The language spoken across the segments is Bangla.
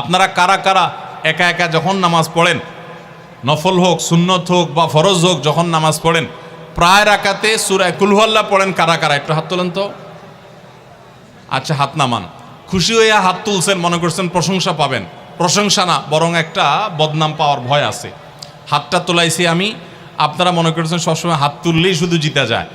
আপনারা কারা কারা একা একা যখন নামাজ পড়েন, নফল হোক সুন্নত হোক বা ফরজ হোক, যখন নামাজ পড়েন প্রায় রাকাতে সূরা কুল হুয়াল্লাহ পড়েন কারা কারা? একটু হাত তোলেন তো। আচ্ছা, হাত নামান। খুশি হয়ে হাত তুলছেন, মনে করছেন প্রশংসা পাবেন। প্রশংসা না, বরং একটা বদনাম পাওয়ার ভয় আছে। হাতটা তোলাইছি আমি, আপনারা মনে করছেন সবসময় হাত তুললেই শুধু জিতা যায়।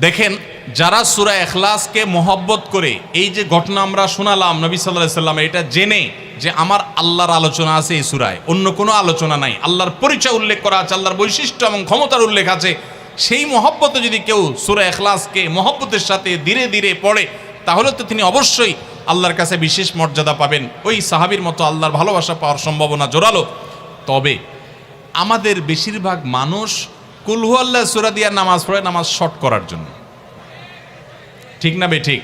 দেখেন, যারা সূরা ইখলাসকে মহব্বত করে, এই যে ঘটনা আমরা শোনালাম নবী সাল্লাল্লাহু আলাইহি ওয়াসাল্লাম, এটা জেনে যে আমার আল্লাহর আলোচনা আছে এই সূরায়, অন্য কোনো আলোচনা নাই, আল্লাহর পরিচয় উল্লেখ করা আছে, আল্লাহর বৈশিষ্ট্য এবং ক্ষমতার উল্লেখ আছে, সেই মহব্বতে যদি কেউ সূরা ইখলাসকে মহব্বতের সাথে ধীরে ধীরে পড়ে, তাহলে তো তিনি অবশ্যই আল্লাহর কাছে বিশেষ মর্যাদা পাবেন। ওই সাহাবীর মতো আল্লাহর ভালোবাসা পাওয়ার সম্ভাবনা জোরালো। তবে আমাদের বেশিরভাগ মানুষ কুল হুয়াল্লাহ সূরা দিয়ে নামাজ পড়ে নামাজ শর্ট করার জন্য। ঠিক না বেঠিক?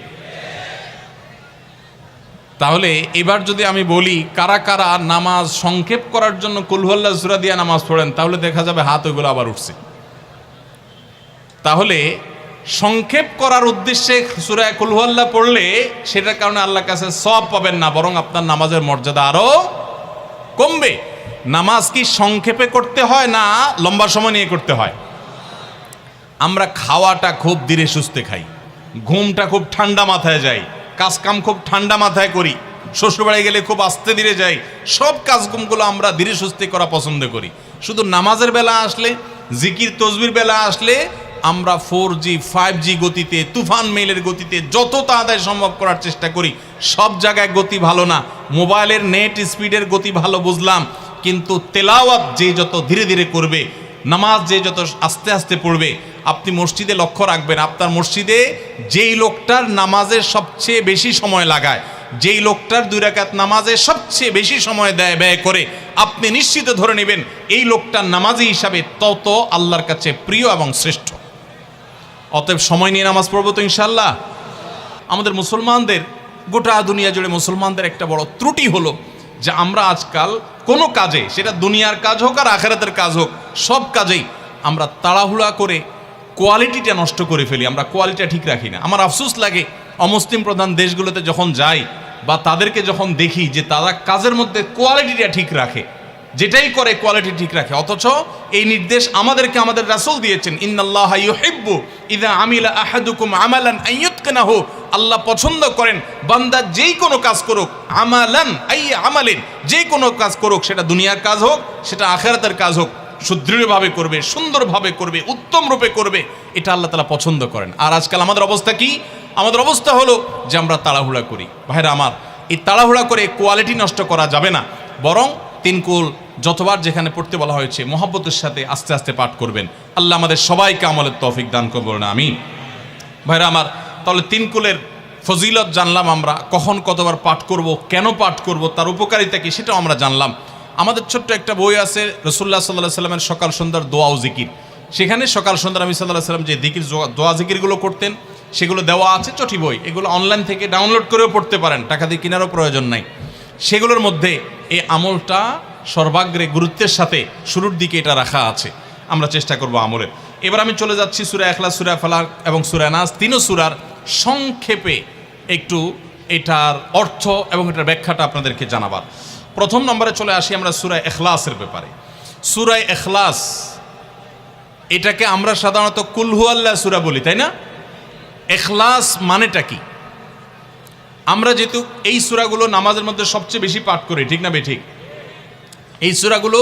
তাহলে এবার যদি আমি বলি কারা কারা নামাজ সংক্ষেপ করার জন্য কুল হুয়াল্লাহ সূরা দিয়ে নামাজ পড়েন, তাহলে দেখা যাবে হাত ওইগুলো আবার উঠছে। তাহলে সংক্ষেপ করার উদ্দেশ্যে সূরা কুল হুয়াল্লাহ পড়লে সেটার কারণে আল্লাহর কাছে সওয়াব পাবেন না, বরং আপনার নামাজের মর্যাদা আরো কমবে। নামাজ কি সংক্ষেপে করতে হয় না লম্বা সময় নিয়ে করতে হয়? আমরা খাওয়াটা খুব ধীরে সুস্থে খাই, ঘুমটা খুব ঠান্ডা মাথায় যায়, কাজকাম খুব ঠান্ডা মাথায় করি, শ্বশুরবাড়ি গেলে খুব আস্তে ধীরে যাই, সব কাজগুলো আমরা ধীরে সুস্থে করা পছন্দ করি। শুধু নামাজের বেলা আসলে, জিকির তসবির বেলা আসলে আমরা 4G 5G গতিতে, তুফান মেইলের গতিতে যত তাড়াতাড়ি সম্ভব করার চেষ্টা করি। সব জায়গায় গতি ভালো না, মোবাইলের নেট স্পিডের গতি ভালো বুঝলাম, কিন্তু তেলাওয়াত যে যত ধীরে ধীরে করবে, নামাজ যে যত আস্তে আস্তে পড়বে, আপনি মসজিদে লক্ষ্য রাখবেন, আপনার মসজিদে যেই লোকটার নামাজের সবচেয়ে বেশি সময় লাগায়, যেই লোকটার 2 রাকাত নামাজে সবচেয়ে বেশি সময় ব্যয় করে, আপনি নিশ্চিত ধরে নেবেন এই লোকটার নামাজি হিসাবে তত আল্লাহর কাছে প্রিয় এবং শ্রেষ্ঠ। অতএব সময় নিয়ে নামাজ পড়বো তো ইনশাল্লাহ। আমাদের মুসলমানদের, গোটা দুনিয়া জুড়ে মুসলমানদের একটা বড় ত্রুটি হলো যে আমরা আজকাল কোনো কাজে, সেটা দুনিয়ার কাজ হোক আর আখিরাতের কাজ হোক, সব কাজেই আমরা তাড়াহুড়া করে কোয়ালিটিটা নষ্ট করে ফেলি, আমরা কোয়ালিটিটা ঠিক রাখি না। আমার আফসোস লাগে অমুসলিম প্রধান দেশগুলোতে যখন যাই বা তাদেরকে যখন দেখি যে তারা কাজের মধ্যে কোয়ালিটিটা ঠিক রাখে, যেটাই করে কোয়ালিটি ঠিক রাখে, অথচ এই নির্দেশ আমাদেরকে আমাদের রাসূল দিয়েছেন, ইন্নাল্লাহা ইউহিব্বু ইযা আমিলা আহাদুকুম আমালান আইয়ুতকিনাহু, আল্লাহ পছন্দ করেন বান্দা যেই কোনো কাজ করুক, আমালান আই আমালিন, যে কোনো কাজ করুক, সেটা দুনিয়ার কাজ হোক সেটা আখিরাতের কাজ হোক, সুদৃঢ়ভাবে করবে, সুন্দরভাবে করবে, উত্তম রূপে করবে, এটা আল্লাহ তাআলা পছন্দ করেন। আর আজকাল আমাদের অবস্থা কি? আমাদের অবস্থা হলো যে আমরা তাড়াহুড়া করি। ভাইরা আমার, এই তাড়াহুড়া করে কোয়ালিটি নষ্ট করা যাবে না, বরং 3 কুল যতবার যেখানে পড়তে বলা হয়েছে মহব্বতের সাথে আস্তে আস্তে পাঠ করবেন। আল্লাহ আমাদের সবাইকে আমলের তৌফিক দান করবেন, আমিন। ভাইরা আমার, তাহলে 3 কুলের ফজিলত জানলাম, আমরা কখন কতবার পাঠ করব, কেন পাঠ করব, তার উপকারিতা কি সেটাও আমরা জানলাম। আমাদের ছোট্ট একটা বই আছে রাসূলুল্লাহ সাল্লাল্লাহু আলাইহি ওয়াসাল্লামের সকাল সন্ধ্যার দোয়া ও জিকির, সেখানে সকাল সন্ধ্যা নবী সাল্লাল্লাহু আলাইহি ওয়াসাল্লাম যে জিকির দোয়া জিকিরগুলো করতেন সেগুলো দেওয়া আছে, চটি বই, এগুলো অনলাইন থেকে ডাউনলোড করেও পড়তে পারেন, টাকা দিয়ে কেনারও প্রয়োজন নাই। সেগুলোর মধ্যে এই আমলটা সর্বাগ্রে গুরুত্বের সাথে শুরুর দিকে এটা রাখা আছে, আমরা চেষ্টা করব আমলের। এবার আমি চলে যাচ্ছি সূরা ইখলাস, সূরা ফালাক এবং সূরা নাস, 3 সূরার সংক্ষেপে একটু এটার অর্থ এবং এটার ব্যাখ্যাটা আপনাদেরকে জানাবার। প্রথম নম্বরে চলে আসি আমরা সূরা ইখলাসের ব্যাপারে। সূরা ইখলাস এটাকে আমরা সাধারণত কুল হুয়াল্লাহ সূরা বলি, তাই না? ইখলাস মানেটা কি? আমরা যেহেতু এই সূরাগুলো নামাজের মধ্যে সবচেয়ে বেশি পাঠ করি, ঠিক না বেঠিক? এই সূরাগুলো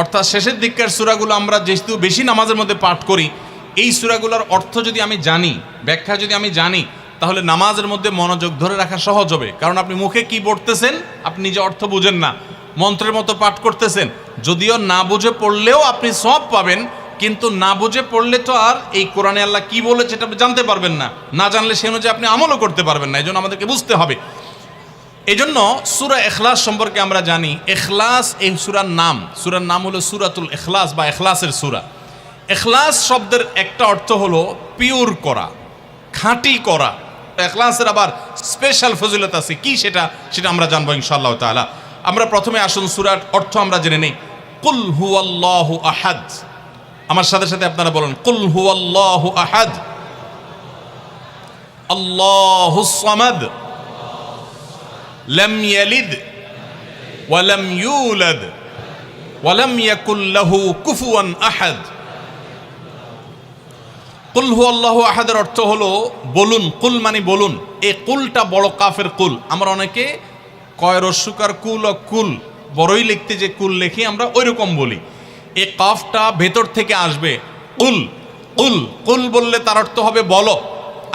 অর্থাৎ শেষের দিককার সূরাগুলো আমরা যেহেতু বেশি নামাজের মধ্যে পাঠ করি, এই সূরাগুলোর অর্থ যদি আমি জানি, ব্যাখ্যা যদি আমি জানি, তাহলে নামাজের মধ্যে মনোযোগ ধরে রাখা সহজ হবে। কারণ আপনি মুখে কি পড়তেছেন আপনি নিজে অর্থ বুঝেন না, মন্ত্রের মতো পাঠ করতেছেন, যদিও না বুঝে পড়লেও আপনি সওয়াব পাবেন, কিন্তু না বুঝে পড়লে তো আর এই কোরআনে আল্লাহ কি বলেছে এটা জানতে পারবেন না, না জানলে সে অনুযায়ী আপনি আমলও করতে পারবেন না। এই জন্য আমাদেরকে বুঝতে হবে। এই জন্য সূরা ইখলাস সম্পর্কে আমরা জানি, ইখলাস এই সূরার নাম হলো সূরাতুল ইখলাস বা ইখলাসের সূরা। ইখলাস শব্দের একটা অর্থ হলো পিওর করা, খাঁটি করা। ইখলাসের আবার স্পেশাল ফজিলত আছে, কি সেটা আমরা জানবো ইনশাআল্লাহ তাআলা। আমরা প্রথমে আসুন সূরার অর্থ আমরা জেনে নেই। কুল হুয়াল্লাহু আহাদ, আমার সাথে সাথে আপনারা বলেন কুল হুয়াল্লাহু আহাদ, আল্লাহুস সামাদ, লাম ইয়ালিদ ওয়ালাম ইউলাদ ওয়ালাম ইয়াকুল লাহু কুফুয়ান আহাদ। কুল হুয়াল্লাহু আহাদের অর্থ হলো বলুন, কুল মানে বলুন। এই কুলটা বড় কাফের কুল। আমরা অনেকে কয় রস্যকার কুল ও কুল বড়ই লিখতে যে কুল লিখি আমরা ওই রকম বলি। এই কাফটা ভেতর থেকে আসবে, কুল কুল কুল বললে তার অর্থ হবে বলো।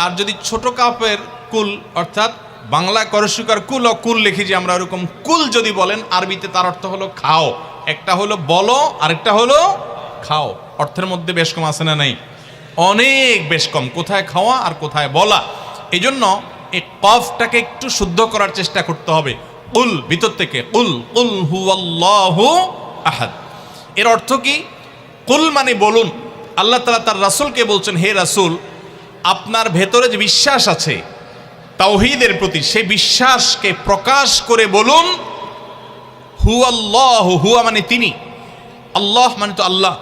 আর যদি ছোট কাফের কুল অর্থাৎ বাংলা করস্যকার কুল ও কুল লিখি যে আমরা ওরকম কুল যদি বলেন আরবিতে তার অর্থ হলো খাও। একটা হলো বলো আরেকটা হলো খাও। অর্থের মধ্যে বেশ কম আছে না নাই? অনেক বেশ কম। কোথায় খাওয়া আর কোথায় বলা। এই জন্য এই কফটাকে একটু শুদ্ধ করার চেষ্টা করতে হবে। কুল ভিতর থেকে কুল কুল হুয়াল্লাহু আহাদ। এর অর্থ কি? কুল মানে বলুন। আল্লাহ তাআলা তার রাসূলকে বলছেন, হে রাসূল, আপনার ভেতরে যে বিশ্বাস আছে তাওহীদের প্রতি, সেই বিশ্বাসকে প্রকাশ করে বলুন হুয়াল্লাহু, হুয়া মানে তিনি, আল্লাহ মানে তো আল্লাহ।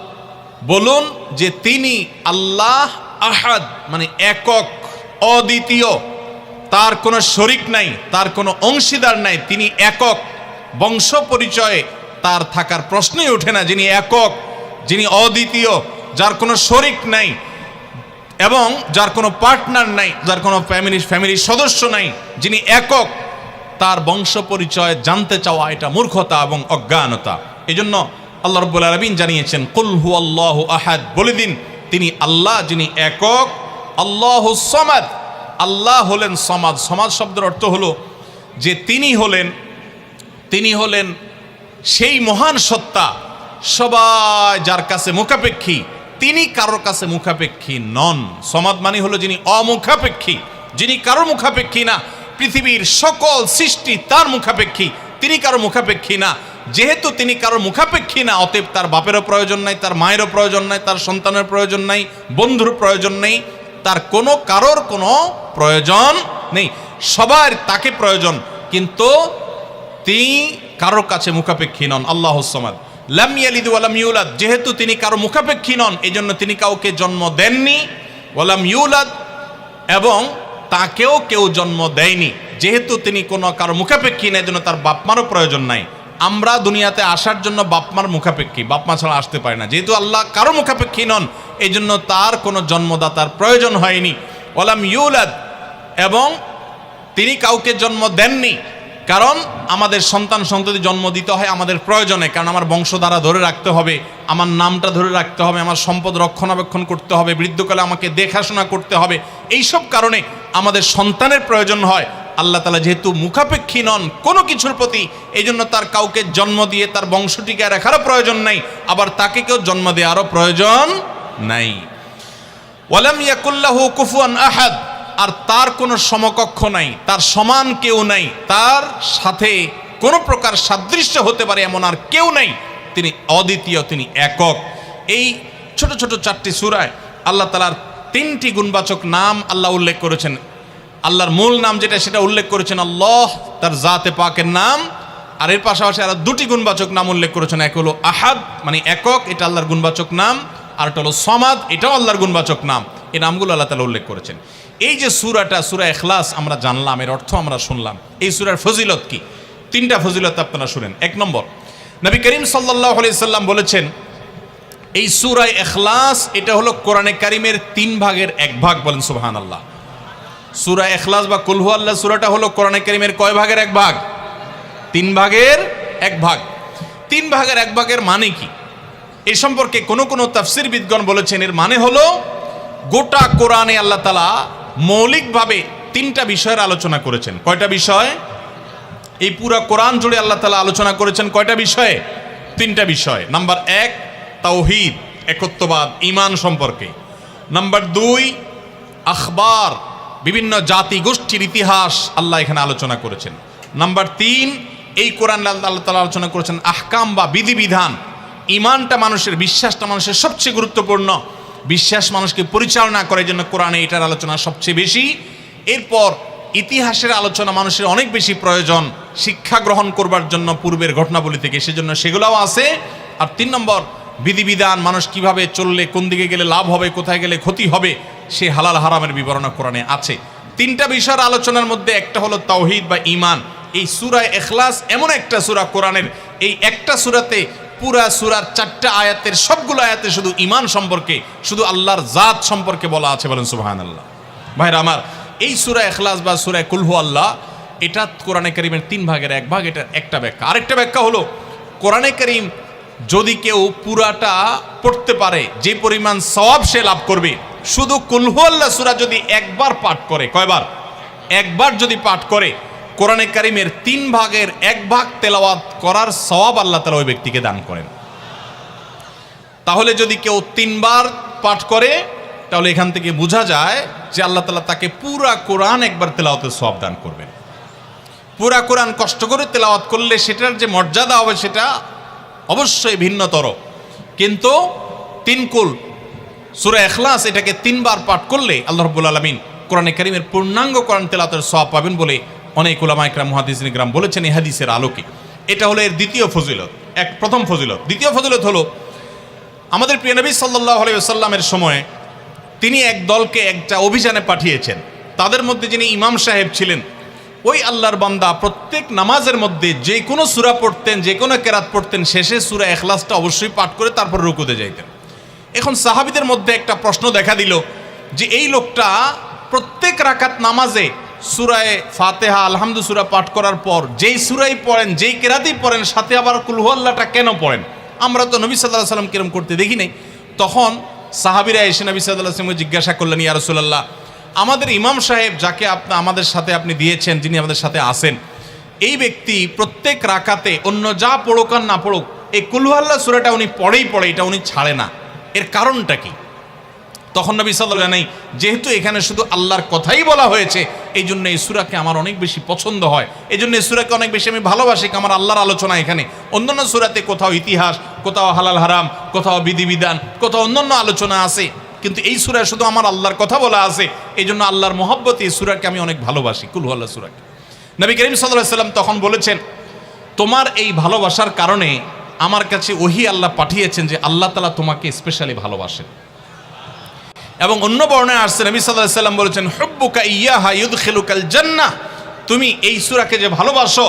বলুন যে তিনি আল্লাহ, আহাদ মানে একক, অদ্বিতীয়, তার কোনো শরিক নাই, তার কোনো অংশীদার নাই, তিনি একক। বংশ পরিচয়ে তার থাকার প্রশ্নই ওঠে না। যিনি একক, যিনি অদ্বিতীয়, যার কোনো শরিক নাই এবং যার কোনো পার্টনার নাই, যার কোনো ফ্যামিলির সদস্য নাই, যিনি একক, তার বংশ পরিচয় জানতে চাওয়া এটা মূর্খতা এবং অজ্ঞানতা। এই জন্য আল্লাহ রাব্বুল আলামিন জানিয়েছেন কুল হুয়াল্লাহু আহাদ, বলে দিন তিনি আল্লাহ যিনি একক, আল্লাহুস সামাদ, আল্লাহ হলেন সমাদ। সমাদ শব্দের অর্থ হলো যে তিনি হলেন সেই মহান সত্তা সবাই যার কাছে মুখাপেক্ষী, তিনি কারোর কাছে মুখাপেক্ষী নন। সমাদ মানে হলো যিনি অমুখাপেক্ষী, যিনি কারোর মুখাপেক্ষী না। পৃথিবীর সকল সৃষ্টি তার মুখাপেক্ষী, তিনি কারো মুখাপেক্ষী না। যেহেতু তিনি কারোর মুখাপেক্ষী না, অতএব তার বাপেরও প্রয়োজন নাই, তার মায়েরও প্রয়োজন নাই, তার সন্তানের প্রয়োজন নাই, বন্ধুর প্রয়োজন নেই, তার কারোর কোনো প্রয়োজন নেই। সবার তাকে প্রয়োজন, কিন্তু তিনি কারোর কাছে মুখাপেক্ষী নন। আল্লাহুস সামাদ। লাম ইয়ালিদ ওয়া লাম ইউলাদ, যেহেতু তিনি কারো মুখাপেক্ষী নন এই জন্য তিনি কাউকে জন্ম দেননি। ওয়া লাম ইউলাদ, এবং তাকেও কেউ জন্ম দেয়নি। যেহেতু তিনি কোনো কারো মুখাপেক্ষী না, এই জন্য তার বাপমারও প্রয়োজন নাই। আমরা দুনিয়াতে আসার জন্য বাপমার মুখাপেক্ষী, বাপমা ছাড়া আসতে পারে না। যেহেতু আল্লাহ কারো মুখাপেক্ষী নন এই জন্য তার কোনো জন্মদাতার প্রয়োজন হয়নি। ওয়া লাম ইউলাদ, এবং তিনি কাউকে জন্ম দেননি। কারণ আমাদের সন্তান সন্ততি জন্ম দিতে হয় আমাদের প্রয়োজনে, কারণ আমার বংশধারা ধরে রাখতে হবে, আমার নামটা ধরে রাখতে হবে, আমার সম্পদ রক্ষণাবেক্ষণ করতে হবে, বৃদ্ধকালে আমাকে দেখাশোনা করতে হবে। এইসব কারণে আমাদের সন্তানের প্রয়োজন হয়। আল্লাহ তাআলা যেহেতু মুখাপেক্ষী নন কোনো কিছুর প্রতি, এই জন্য তার কাউকে জন্ম দিয়ে তার বংশটিকে রাখারও প্রয়োজন নাই, আবার তাকে কেউ জন্ম দেওয়ারও প্রয়োজন নাই। ওয়ালাম ইয়াকুল লাহু কুফুয়ান আহাদ, আর তার কোনো সমকক্ষ নাই, তার সমান কেউ নাই, তার সাথে কোনো প্রকার সাদৃশ্য হতে পারে এমন আর কেউ নাই। তিনি অদ্বিতীয়, তিনি একক। এই ছোট ছোট 4টি সূরায় আল্লাহ তাআলার 3টি গুণবাচক নাম আল্লাহ উল্লেখ করেছেন। আল্লাহর মূল নাম যেটা সেটা উল্লেখ করেছেন আল্লাহ, তার জাতে পাকের নাম। আর এর পাশাপাশি আরো 2টি গুণবাচক নাম উল্লেখ করেছেন। এক হলো আহাদ মানে একক, এটা আল্লাহর গুণবাচক নাম। আর এটা হলো সমাদ, এটাও আল্লাহর গুণবাচক নাম। এই নামগুলো আল্লাহ তাআলা উল্লেখ করেছেন। এই যে সূরাটা, সূরা ইখলাস আমরা জানলাম, এর অর্থ আমরা শুনলাম। এই সূরার ফজিলত কি? 3টা ফজিলত আপনারা শুনেন। 1 নম্বর, নবী করিম সাল্লাল্লাহু আলাইহি সাল্লাম বলেছেন এই সূরা ইখলাস এটা হলো কোরআনে কারীমের 3 ভাগের 1 ভাগ। বলেন সুবহানাল্লাহ। সূরা ইখলাস বা কুল হুয়াল্লাহ সূরাটা হলো কোরআনে কারীমের কয় ভাগের 1 ভাগ? 3 ভাগের 1 ভাগ। 3 ভাগের 1 ভাগের মানে কি? এই সম্পর্কে কোনো তাফসীরবিদগণ বলেছেন এর মানে হলো গোটা কোরআনে আল্লাহ তাআলা মৌলিকভাবে 3টা বিষয়ের আলোচনা করেছেন। কয়টা বিষয়? এই পুরো কোরআন জুড়ে আল্লাহ তাআলা আলোচনা করেছেন কয়টা বিষয়ে? 3টা বিষয়। নাম্বার 1 তাওহীদ, একত্ববাদ, ঈমান সম্পর্কে। নাম্বার 2 আখবার, বিভিন্ন জাতি গোষ্ঠীর ইতিহাস আল্লাহ এখানে আলোচনা করেছেন। নাম্বার 3 এই কোরআন আল্লাহ তাআলা আলোচনা করেছেন আহকাম বা বিধিবিধান। ঈমানটা মানুষের, বিশ্বাসটা মানুষের সবচেয়ে গুরুত্বপূর্ণ। বিশ্বাস মানুষকে পরিচালনা করে, জন্য কোরআনে এটার আলোচনা সবচেয়ে বেশি। এরপর ইতিহাসের আলোচনা মানুষের অনেক বেশি প্রয়োজন শিক্ষা গ্রহণ করবার জন্য পূর্বের ঘটনাবলী থেকে, সেজন্য সেগুলোও আছে। আর 3 নম্বর বিধিবিধান, মানুষ কিভাবে চললে কোন দিকে গেলে লাভ হবে, কোথায় গেলে ক্ষতি হবে, সে হালাল হারামের বিবরণ কোরআনে আছে। 3টা বিষয়ের আলোচনার মধ্যে একটা হলো তাওহীদ বা ঈমান। এই সূরা ইখলাস এমন একটা সূরা কোরআনের, এই একটা সূরাতে পুরা সূরার 4টা আয়াতের সবগুলো আয়াতে শুধু ঈমান সম্পর্কে, শুধু আল্লাহর জাত সম্পর্কে বলা আছে। বলেন সুবহানাল্লাহ। ভাইরা আমার, এই সূরা ইখলাস বা সূরা কুল হু আল্লাহ, এটা কোরআনে কারীমের 3 ভাগের 1 ভাগ। এটা একটা ব্যাখ্যা। আরেকটা ব্যাখ্যা হলো, কোরআনে কারীম যদি কেউ পুরাটা পড়তে পারে, যে পরিমাণ সওয়াব সে লাভ করবে। শুধু কুল হু আল্লাহ সূরা যদি একবার পাঠ করে, কয়বার? একবার যদি পাঠ করে, কোরআনে কারীমের 3 ভাগের 1 ভাগ তেলাওয়াত করার সওয়াব আল্লাহ তাআলা ওই ব্যক্তিকে দান করেন। তাহলে যদি কেউ 3 বার পাঠ করে, তাহলে এখান থেকে বোঝা যায় যে আল্লাহ তাআলা তাকে পুরা কোরআন একবার তেলাওয়াতের সওয়াব দান করবেন। পুরা কোরআন কষ্ট করে তেলাওয়াত করলে সেটার যে মর্যাদা হবে সেটা অবশ্যই ভিন্নতর। কিন্তু 3 কুল সূরা ইখলাস এটাকে 3 বার পাঠ করলে আল্লাহ রাব্বুল আলামিন কোরআনে কারীমের পূর্ণাঙ্গ কোরআন তেলাওয়াতের সওয়াব পাবেন বলে অনেক উলামা ইকরাম, মুহাদ্দিসিন ইকরাম বলেছেন এই হাদিসের আলোকে। এটা হলো এর দ্বিতীয় ফজিলত, প্রথম ফজিলত। দ্বিতীয় ফজিলত হলো, আমাদের প্রিয় নবী সাল্লাল্লাহু আলাইহি ওয়াসাল্লামের সময় তিনি এক দলকে একটা অভিযানে পাঠিয়েছেন। তাদের মধ্যে যিনি ইমাম সাহেব ছিলেন, ওই আল্লাহর বান্দা প্রত্যেক নামাজের মধ্যে যে কোনো সূরা পড়তেন, যে কোনো কেরাত পড়তেন, শেষে সূরা ইখলাসটা অবশ্যই পাঠ করে তারপর রুকুতে যাইতেন। এখন সাহাবীদের মধ্যে একটা প্রশ্ন দেখা দিল যে এই লোকটা প্রত্যেক রাকাত নামাজে সূরায়ে ফাতিহা, আলহামদু সূরা পাঠ করার পর যেই সূরাই পড়েন, যেই কেরাতই পড়েন, সাথে আবার কুল হু আল্লাহটা কেন পড়েন? আমরা তো নবী সাল্লাল্লাহু আলাইহি ওয়াসাল্লাম কিরম করতে দেখি নাই। তখন সাহাবীরা এসে নবী সাল্লাল্লাহু আলাইহি ওয়াসাল্লামকে জিজ্ঞাসা করলেন, ইয়া রাসূলুল্লাহ, আমাদের ইমাম সাহেব যাকে আমাদের সাথে আপনি দিয়েছেন, যিনি আমাদের সাথে আসেন, এই ব্যক্তি প্রত্যেক রাকাতে অন্য যা পড়ুক আর না পড়ুক, এই কুল হু আল্লাহ সূরাটা উনি পড়ে, এটা উনি ছাড়ে না, এর কারণটা কি? তখন নবী সাল্লাল্লাহু আলাইহি ওয়াসাল্লাম, যেহেতু এখানে শুধু আল্লাহর কথাই বলা হয়েছে, এই জন্য এই সূরাকে আমার অনেক বেশি পছন্দ হয়, এই জন্য এই সূরাকে অনেক বেশি আমি ভালোবাসি। আমার আল্লাহর আলোচনা এখানে, অন্যান্য সূরাতে কোথাও ইতিহাস, কোথাও হালাল হারাম, কোথাও বিধিবিধান, কোথাও অন্যান্য আলোচনা আছে, কিন্তু এই সূরায় শুধু আমার আল্লাহর কথা বলা আছে, এই জন্য আল্লাহর মহব্বতে এই সূরাকে আমি অনেক ভালোবাসি, কুল হু আল্লাহ সূরাকে। নবী করিম সাল্লাল্লাহু আলাইহি ওয়াসাল্লাম তখন বলেছেন, তোমার এই ভালোবাসার কারণে আমার কাছে ওহী আল্লাহ পাঠিয়েছেন যে আল্লাহ তাআলা তোমাকে স্পেশালি ভালোবাসেন। এবং অন্য বর্ণনায় আসছে, নবী সাল্লাল্লাহু আলাইহি ওয়াসাল্লাম বলেছেন, হুব্বুকা ইয়াহা ইউদখিলুকাল জান্নাহ, তুমি এই সূরাকে যে ভালোবাসো,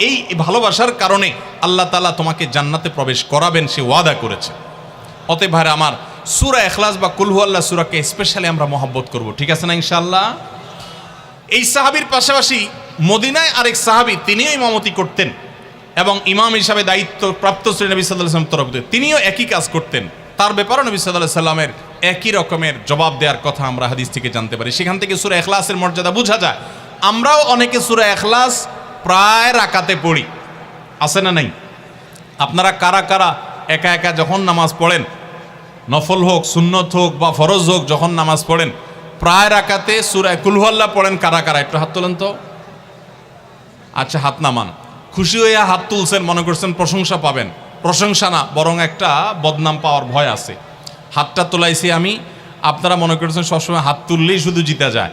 এই ভালোবাসার কারণে আল্লাহ তাআলা তোমাকে জান্নাতে প্রবেশ করাবেন, সে ওয়াদা করেছে। অতএব ভাইরা আমার, সূরা ইখলাস বা কুল হু আল্লাহ সূরাকে স্পেশালি আমরা মহব্বত করব, ঠিক আছে না ইনশাআল্লাহ? এই সাহাবীর পাশাপাশি মদিনায় আরেক সাহাবী, তিনিও ইমামতি করতেন এবং ইমাম হিসাবে দায়িত্ব প্রাপ্ত ছিলেন নবী সাল্লাল্লাহু আলাইহি ওয়াসাল্লাম তরফ থেকে, তিনিও একই কাজ করতেন। তার ব্যাপারেও নবী সাল্লাল্লাহু আলাইহি ওয়াসাল্লামের একই রকমের জবাব দেওয়ার কথা আমরা হাদিস থেকে জানতে পারি। সেখান থেকে সূরা ইখলাসের মর্যাদা বোঝা যায়। আমরাও অনেকে সূরা ইখলাস প্রায় রাকাতে পড়ি, আছে না নাই? আপনারা কারা কারা একা একা যখন নামাজ পড়েন, নফল হোক, সুন্নত হোক বা ফরজ হোক, যখন নামাজ পড়েন প্রায় রাকাতে সূরা কুল হু আল্লাহ পড়েন? কারা কারা একটু হাত তোলেন তো। আচ্ছা, হাত নামান। খুশি হয়ে হাত তুলছেন, মনে করছেন প্রশংসা পাবেন। প্রশংসা না, বরং একটা বদনাম পাওয়ার ভয় আছে। হাতটা তোলাইছি আমি, আপনারা মনে করছেন সবসময় হাত তুললেই শুধু জিতা যায়।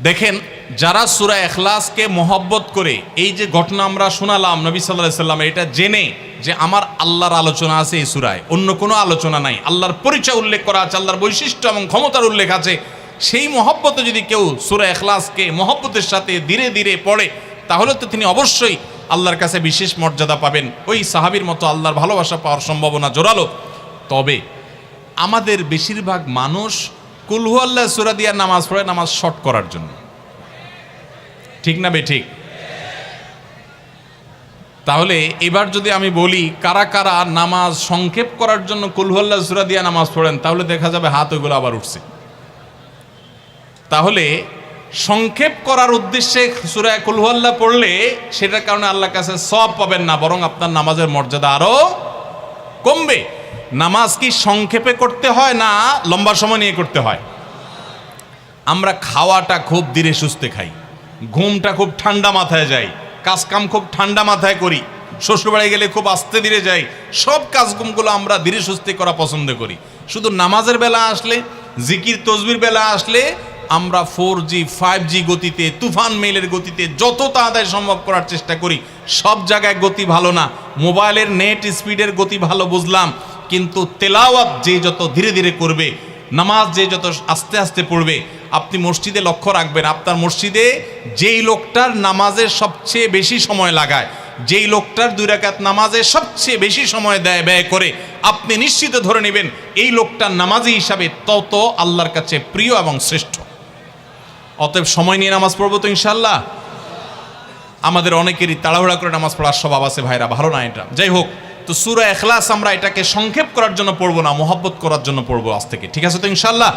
দেখেন, যারা সূরা ইখলাসকে মহব্বত করে, এই যে ঘটনা আমরা শোনালাম নবী সাল্লাল্লাহু আলাইহি ওয়াসাল্লাম, এটা জেনে যে আমার আল্লাহর আলোচনা আছে এই সূরায়, অন্য কোনো আলোচনা নাই, আল্লাহর পরিচয় উল্লেখ করা আছে, আল্লাহর বৈশিষ্ট্য এবং ক্ষমতার উল্লেখ আছে, সেই মহব্বতে যদি কেউ সূরা ইখলাসকে মহব্বতের সাথে ধীরে ধীরে পড়ে, তাহলে তো তিনি অবশ্যই আল্লাহর কাছে বিশেষ মর্যাদা পাবেন, ওই সাহাবীর মতো আল্লাহর ভালোবাসা পাওয়ার সম্ভাবনা জোরালো। তবে আমাদের বেশিরভাগ মানুষ কুল হু আল্লাহ সূরা দিয়ে নামাজ পড়ে নামাজ শর্ট করার জন্য, ঠিক না বেঠিক? তাহলে এবার যদি আমি বলি কারা কারা নামাজ সংক্ষেপ করার জন্য কুল হু আল্লাহ সূরা দিয়ে নামাজ পড়েন, তাহলে দেখা যাবে হাত ওইগুলো আবার উঠছে। তাহলে সংক্ষেপ করার উদ্দেশ্যে সূরা কুল হু আল্লাহ পড়লে সেটার কারণে আল্লাহর কাছে সওয়াব পাবেন না, বরং আপনার নামাজের মর্যাদা আরো কমবে। নামাজ কি সংক্ষেপে করতে হয় না লম্বা সময় নিয়ে করতে হয়? আমরা খাওয়াটা খুব ধীরে সুস্থে খাই, ঘুমটা খুব ঠান্ডা মাথায় যাই, কাজকাম খুব ঠান্ডা মাথায় করি, শ্বশুরবাড়ি গেলে খুব আস্তে ধীরে যাই, সব কাজগুলো আমরা ধীরে সুস্থে করা পছন্দ করি। শুধু নামাজের বেলা আসলে, জিকির তসবির বেলা আসলে আমরা 4G 5G গতিতে, তুফান মেইলের গতিতে যত তাড়াতাড়ি সম্ভব করার চেষ্টা করি। সব জায়গায় গতি ভালো না, মোবাইলের নেট স্পিডের গতি ভালো বুঝলাম, কিন্তু তেলাওয়াত যে যত ধীরে ধীরে করবে, নামাজ যে যত আস্তে আস্তে পড়বে, আপনি মসজিদে লক্ষ্য রাখবেন, আপনার মসজিদে যেই লোকটার নামাজের সবচেয়ে বেশি সময় লাগায়, যেই লোকটার 2 রাকাত নামাজে সবচেয়ে বেশি সময় ব্যয় করে, আপনি নিশ্চিত ধরে নেবেন এই লোকটার নামাজি হিসাবে তত আল্লাহর কাছে প্রিয় এবং শ্রেষ্ঠ। অতএব সময় নিয়ে নামাজ পড়বো তো ইনশাল্লাহ। আমাদের অনেকেরই তাড়াহুড়া করে নামাজ পড়ার স্বভাব আছে ভাইরা, ভালো না এটা। যাই হোক, তো সূরা ইখলাস আমরা এটাকে সংক্ষেপ করার জন্য পড়বো না, মোহাব্বত করার জন্য পড়বো আজ থেকে, ঠিক আছে তো ইনশাল্লাহ।